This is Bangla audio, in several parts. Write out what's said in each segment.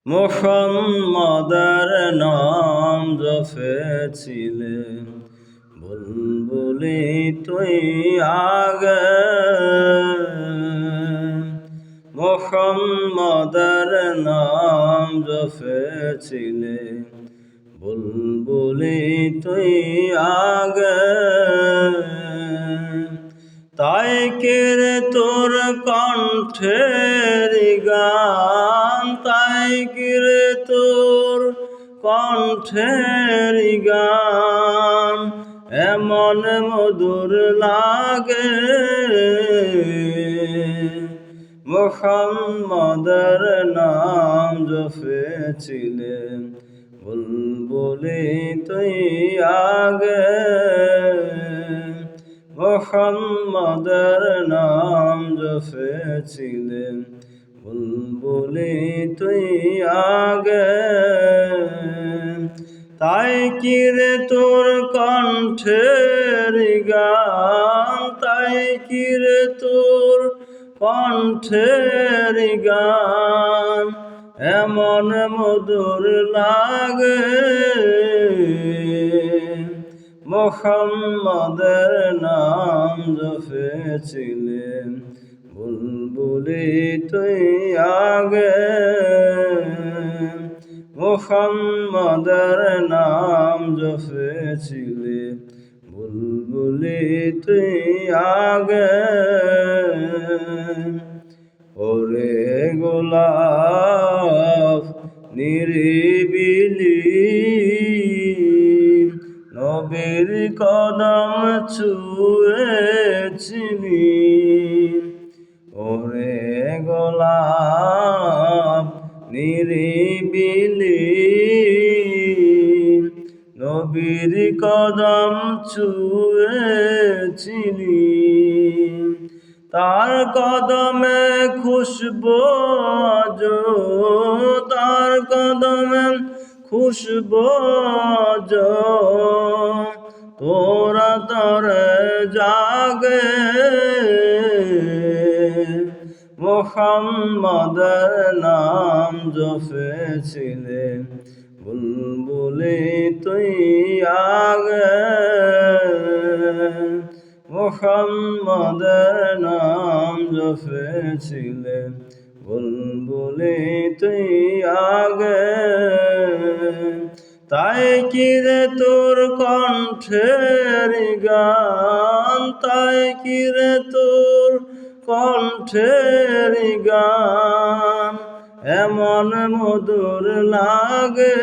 মুহাম্মাদের নাম জপেছিলে বুলবুলি তুই আগে। মুহাম্মাদের নাম জপেছিলে বুলবুলি তুই আগে। তাই কিরে তোর কণ্ঠের গান, তাই কিরে তোর কণ্ঠের গান এমন মধুর লাগে। মুহাম্মাদের নাম জপেছিলে বুলবুলি তুই আগে। মুহাম্মাদের নাম জপেছিলে বুলবুলি তুই আগে। তাই কিরে তোর কণ্ঠের গান, তাই কিরে তোর কণ্ঠের গান এমন মধুর লাগে। মুহাম্মাদের নাম জপেছিলে বুলবুলি তুই আগে। মুহাম্মাদের নাম জপেছিলে বুলবুলি তুই আগে। ওরে গোলাপ নিরিবিলি নবীর কদম ছুঁয়েছিলি। ওরে গোলাপ নিরিবিলি নবীর কদম ছুঁয়েছিলি। তার কদমে খুশবু আজ, তার কদমে খুশবু আজ তোরা তরে জাগে। মুহাম্মাদের নাম জপেছিলে বুলবুলি তুই আগে। মুহাম্মাদের নাম জপেছিলে বুলবুলি তুই আগে। তাই কিরে তোর কণ্ঠের গান, তাই কিরে তোর কণ্ঠের গান এমন মধুর লাগে।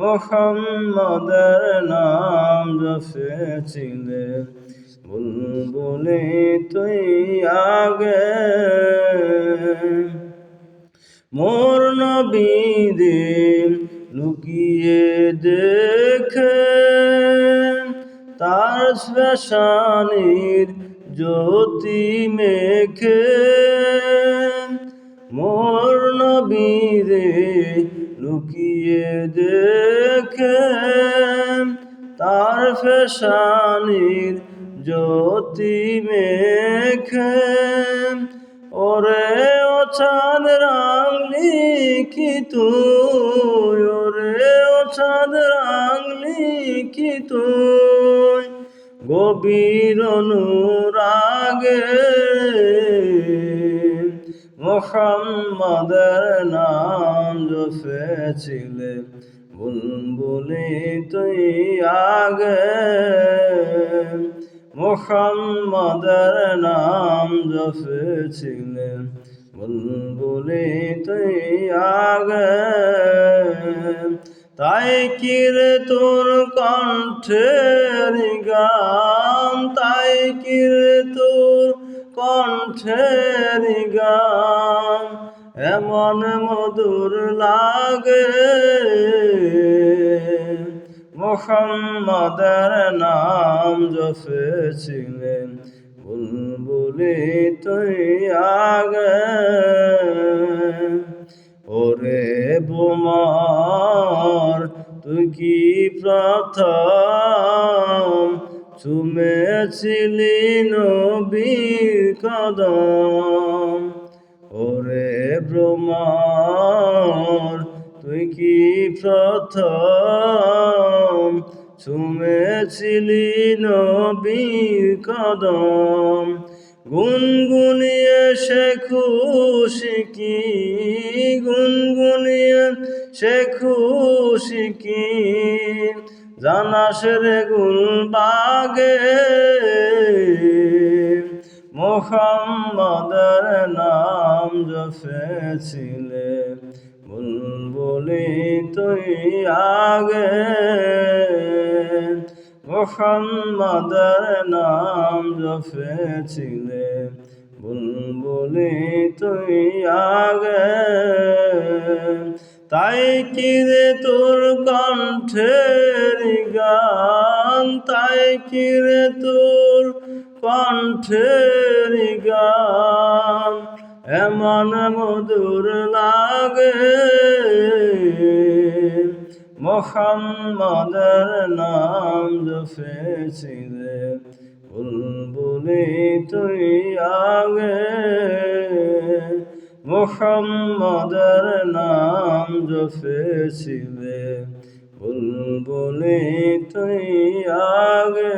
মুহাম্মাদের নাম জপেছিলে বুলবুলি তুই আগে। মোর নবীদের লুকিয়ে দেখে তার শ্মশানের জ্যোতি মেখে। মোর নবীদের লুকিয়ে দেখে তার শ্মশানের জ্যোতি মেখে। ওরে ও চাঁদ রাঙলি কি তুই, ওরে ও চাঁদ রাঙলি কি তুই গভীর অনুরাগে। মুহাম্মাদের নাম জপেছিলে বুলবুলি তুই আগে। মুহাম্মাদের নাম জপেছিলে বুলবুলি তুই আগে। তাই কিরে তোর কণ্ঠের গান, তাই কিরে তোর কণ্ঠের গান এমন মধুর লাগে। মুহাম্মাদের নাম জপেছিলে বুলবুলি তুই আগে। ওরে বোমার তুই কি প্রথম চুমেছিলি নবীর কদম। ওরে তোমার তুই কি প্রথম ছুঁয়েছিলি নবীর কদম গুনগুনিয়ে সে খুশি কি গুনগুনিয়ে সে খুশি কি জানাস রে গুলবাগে মুহাম্মাদের নাম জপেছিলে বুলবুলি তুই আগে মুহাম্মাদের নাম জপেছিলে বুলবুলি তুই আগে তাই কি রে তোর কণ্ঠের গান তাই কি রে তোর কণ্ঠের গান এমন মধুর লাগে মুহাম্মাদের নাম জপেছিলে বুলবুলি তুই আগে মুহাম্মাদের নাম জপেছিলে বুলবুলি তুই আগে